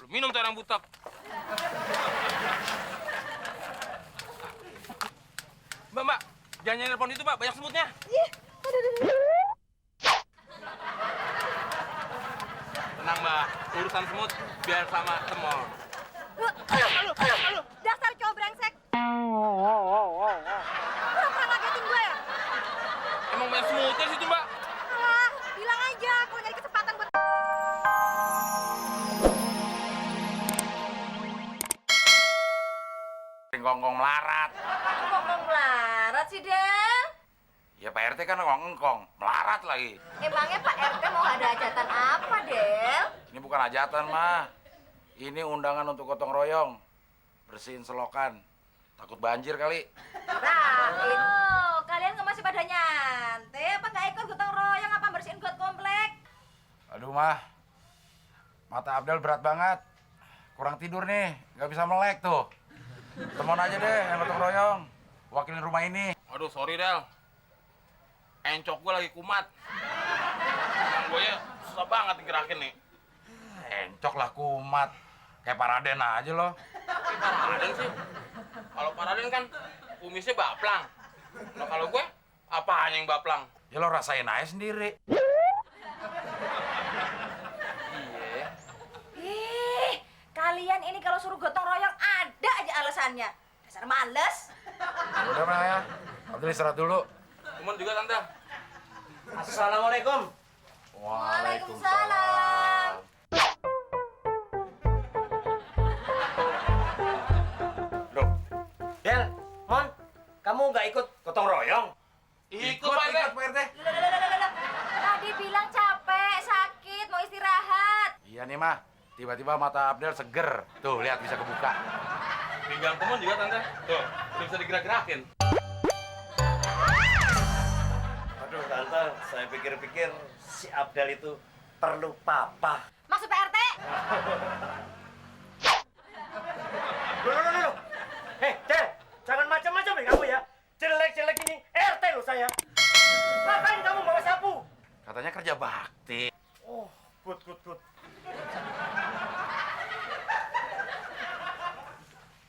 Minum tuh orang butek. Mbak, jangan nelpon itu, Mbak. Banyak semutnya. Ih, aduh. Tenang, Mbak. Urusan semut biar sama temor. Dasar cowok brengsek. Pura-pura ngagetin gue ya? Emang banyak semutnya di situ, Mbak. Alah, bilang aja kalau nyari kesempatan buat... Ngongkong melarat. Ngomong melarat sih, Del. Ya Pak RT kan ngongkong, melarat lagi. Emangnya Pak RT mau ada hajatan apa, Del? Ini bukan hajatan, mah. Ini undangan untuk gotong royong. Bersihin selokan. Takut banjir kali. Kirain. Oh, kalian nggak masih pada nyantai? Apa nggak ikut gotong royong apa bersihin got komplek? Aduh, mah. Mata Abdel berat banget. Kurang tidur nih, nggak bisa melek tuh. Temen aja deh yang gotong royong. Wakilin rumah ini. Aduh, sorry, Del. Encok gue lagi kumat. Yang gue ya susah banget digerakin nih. Encok lah kumat. Kayak Paraden aja loh. Ini Paraden sih. Kalau Paraden kan kumisnya baplang. Nah, kalau gue, apanya yang baplang? Ya lo rasain aja sendiri. Iya. Kalian ini kalau suruh gotong royong ada aja alasannya. Dasar males. Udah, mah ya. Abdel istirahat dulu. Cuman juga, Tante. Assalamualaikum. Waalaikumsalam. Loh, Del, Mon, kamu nggak ikut gotong royong? Ikut, Pak RT. Pak RT. Lalalala. Tadi bilang capek, sakit, mau istirahat. Iya nih, mah. Tiba-tiba mata Abdel seger. Tuh, lihat bisa kebuka. Pinggang temen juga, Tante. Tuh, udah bisa digerak-gerakin. Aduh, Tante, saya pikir-pikir si Abdel itu perlu papa. Maksud Pak RT? Loh. Hei, Del, jangan macam-macam ya kamu ya. Jelek-jelek ini RT loh saya. Ngapain kamu bawa sapu? Katanya kerja bakti. Oh, good.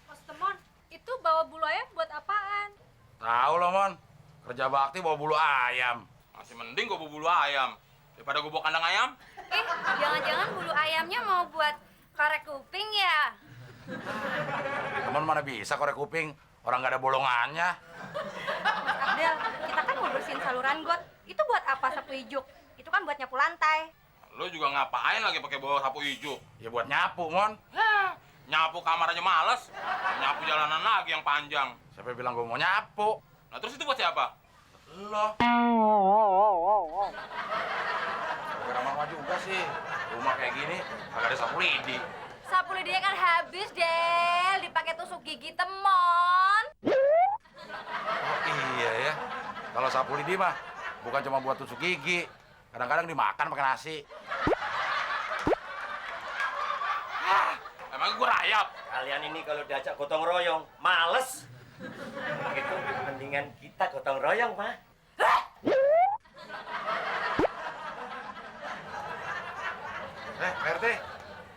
Mas Temon, itu bawa bulu ayam buat apaan? Tahu loh, Mon. Kerja bakti bawa bulu ayam. Masih mending gue bulu ayam. Daripada gue bawa kandang ayam. Jangan-jangan bulu ayamnya mau buat korek kuping ya? Temen mana bisa korek kuping? Orang nggak ada bolongannya. Abdel, kita kan mau bersihin saluran got. Itu buat apa sapu ijuk? Itu kan buat nyapu lantai. Lo juga ngapain lagi pakai bawa sapu hijau? Ya buat nyapu, Mon. Nyapu kamar aja males. Nyapu jalanan lagi yang panjang. Siapa bilang gue mau nyapu? Nah, terus itu buat siapa? Lo. Gak ramah juga sih. Rumah kayak gini, kagak ada sapu lidi. Sapu lidinya kan habis, Del. Dipakai tusuk gigi Temon. Oh iya ya. Kalau sapu lidi mah bukan cuma buat tusuk gigi. Kadang-kadang dimakan pakai nasi. Emang gue rayap? Kalian ini kalau diajak gotong royong, males. Begitu, mendingan kita gotong royong, mah. Pak RT,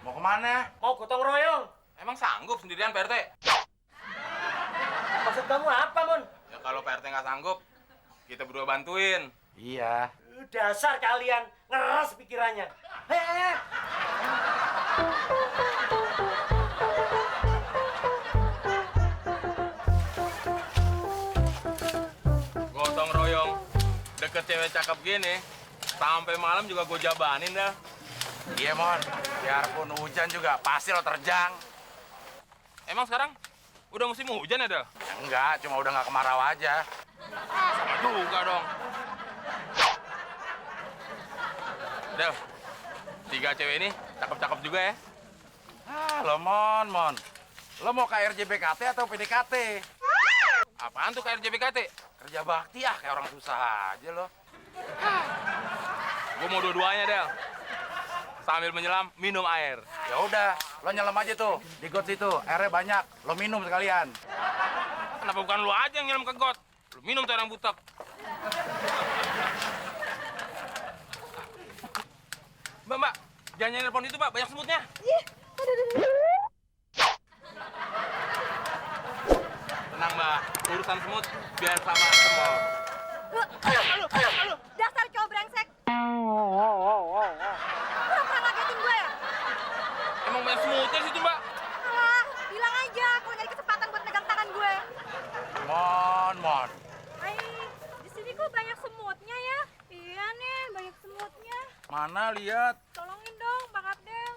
mau kemana? Mau gotong royong? Emang sanggup sendirian Pak RT? Maksud kamu apa, Mon? Ya kalau Pak RT nggak sanggup, kita berdua bantuin. Iya. Dasar kalian ngeras pikirannya. Hei. Gotong royong, deket cewek cakep gini, sampai malam juga gue jabanin dah. Iya, Mon. Biarpun hujan juga pasti lo terjang. Emang sekarang udah musim hujan ya, Del? Ya, enggak, cuma udah nggak kemarau aja. Sama juga dong. Del, 3 cewek ini cakep-cakep juga ya. Lo Mon. Lo mau KRJBKT atau PDKT? Apaan tuh KRJBKT? Kerja bakti ya, kayak orang susah aja lo. Gue mau dua-duanya, Del. Sambil menyelam, minum air. Ya udah, lo nyelam aja tuh di got situ. Airnya banyak, lo minum sekalian. Kenapa bukan lu aja yang nyelam ke got? Lu minum tuh orang butek. Mbak, jangan nelpon itu, Pak. Banyak semutnya. Ih, aduh. Tenang, Mbak. Urusan semut biar sama semut. Dasar cowok brengsek. Pura-pura ngagetin gue ya? Emang banyak semutnya situ, Mbak? Alah, bilang aja kalau nyari kesempatan buat megang tangan gue. Mon. Hai, di sini kok banyak semutnya ya? Iya nih, banyak semutnya. Mana lihat? Tolongin dong, Bang Abdel.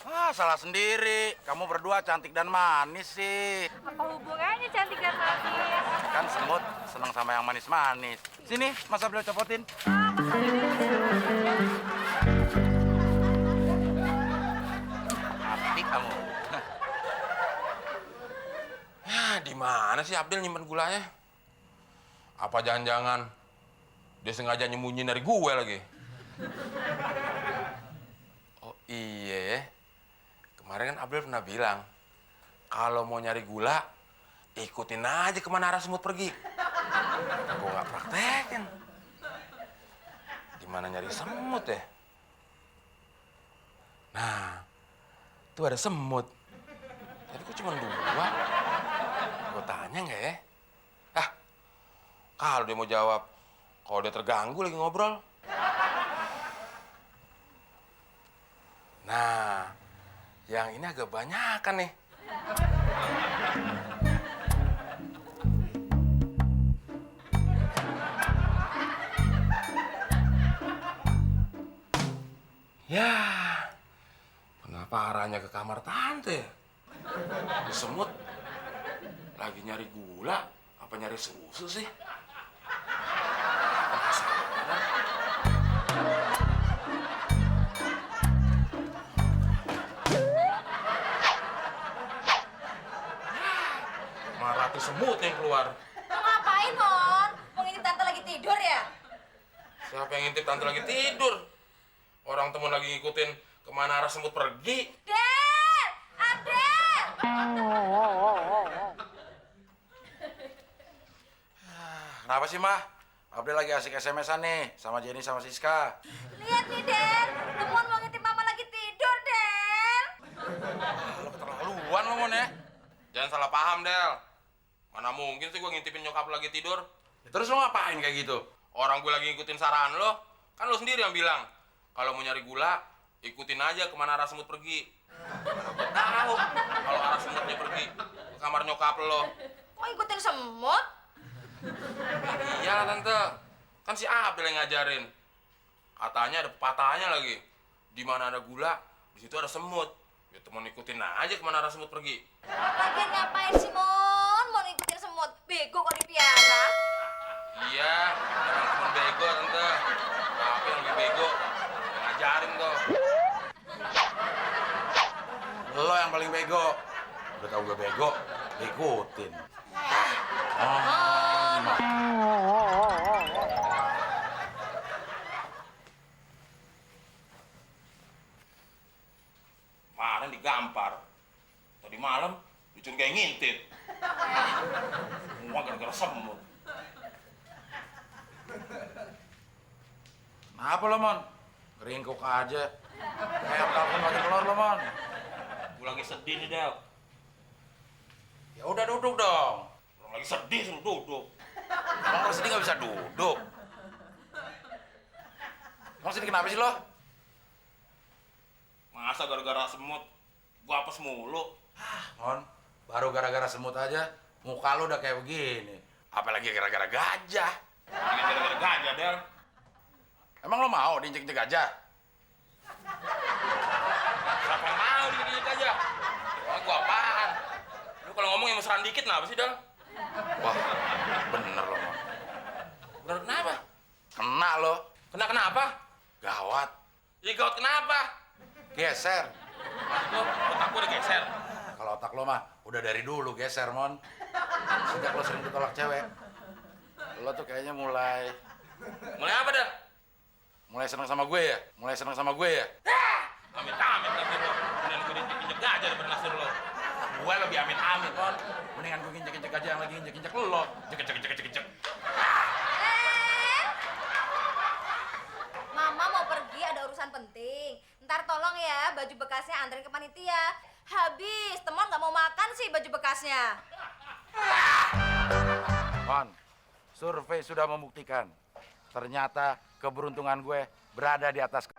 Ah, salah sendiri. Kamu berdua cantik dan manis sih. Apa hubungannya cantik dan manis? Kan semut senang sama yang manis-manis. Sini, Mas Abdul copotin. Ah, Mas Abdel. Cantik kamu. Ya, di mana sih Abdel nyimpen gulanya? Apa jangan-jangan dia sengaja nyembunyiin dari gue lagi? Oh iya ya. Kemarin kan Abdel pernah bilang, kalau mau nyari gula, ikutin aja kemana arah semut pergi. Gue nggak praktekin. Di mana nyari semut ya? Nah, tuh ada semut. Tapi kok cuma 2? Gue tanya nggak ya? Ah, kalau dia mau jawab, kalau dia terganggu lagi ngobrol. Nah, yang ini agak banyakan nih. Ya, kenapa arahnya ke kamar tante? Di semut lagi nyari gula, apa nyari susu sih? Penasaran. Marah tuh semut yang keluar. Mau ngapain, Mon? Mau ngintip tante lagi tidur ya? Siapa yang ngintip tante lagi tidur? Orang temen lagi ngikutin kemana arah semut pergi. Del! Adel! Kenapa sih, Mah? Abdul lagi asik SMS-an nih sama Jenny sama Siska. Lihat nih, Del. Temuan mau ngintip mama lagi tidur, Del. Lo keterlaluan lo, Mon ya. Jangan salah paham, Del. Mana mungkin sih gue ngintipin nyokap lu lagi tidur? Ya, terus lo ngapain kayak gitu? Orang gue lagi ngikutin saran lo. Kan lo sendiri yang bilang, kalau mau nyari gula, ikutin aja kemana arah semut pergi. Gue tahu kalau arah semutnya pergi ke kamar nyokap lo. Kok ikutin semut? Iyalah tante, kan si Abdel yang ngajarin. Katanya ada pepatahnya lagi. Di mana ada gula, di situ ada semut. Ya temen ikutin aja kemana arah semut pergi. Lagian ngapain sih, Mon? Mau ngikutin semut? Bego kok dipiara. Iya, emang temen bego tante. Tapi yang lebih bego, yang ngajarin tuh. Lo yang paling bego. Udah tau gue bego, ikutin. Kemarin digampar. Tadi malam dicurigai ngintip. Semua gara-gara semut. Kenapa lo, Mon? Keringkuk aja. Kayak telepon lagi telur lo, Mon. Gue lagi sedih nih, Del. Ya udah duduk dong. Orang lagi sedih suruh duduk. Emang lo sedih nggak bisa duduk? Emang sedih kenapa sih lo? Masa gara-gara semut gue apes mulu? Mon, baru gara-gara semut aja, muka lo udah kayak begini. Apalagi gara-gara gajah. Ini gara-gara gajah, Del. Emang lo mau diinjek-injek gajah? Siapa yang mau dikit-dikit aja? Wah, gue apaan? Lu kalau ngomong yang mesraan dikit kenapa sih, Del? Wah, bener lo, Mon. Bener kenapa? Kena lo. Kena kenapa? Gawat. Ya gawat kenapa? Geser. Lo, otak gue udah geser. Kalau otak lo mah udah dari dulu geser, Mon. Sejak lo sering ditolak cewek, lo tuh kayaknya mulai Mulai apa, Del? seneng sama gue ya? Mulai seneng sama gue ya? Amit-amit nasir lo. Mendingan gue diinjek-injek gajah daripada nasir lo. Gue lebih amit-amit, Mon. Mendingan gue injek-injek aja yang lagi injek-injek lo. Cek. Mama mau pergi ada urusan penting. Ntar tolong ya baju bekasnya anterin ke panitia. Habis, Temon nggak mau makan sih baju bekasnya. Mon, survei sudah membuktikan. Ternyata keberuntungan gue berada di atas.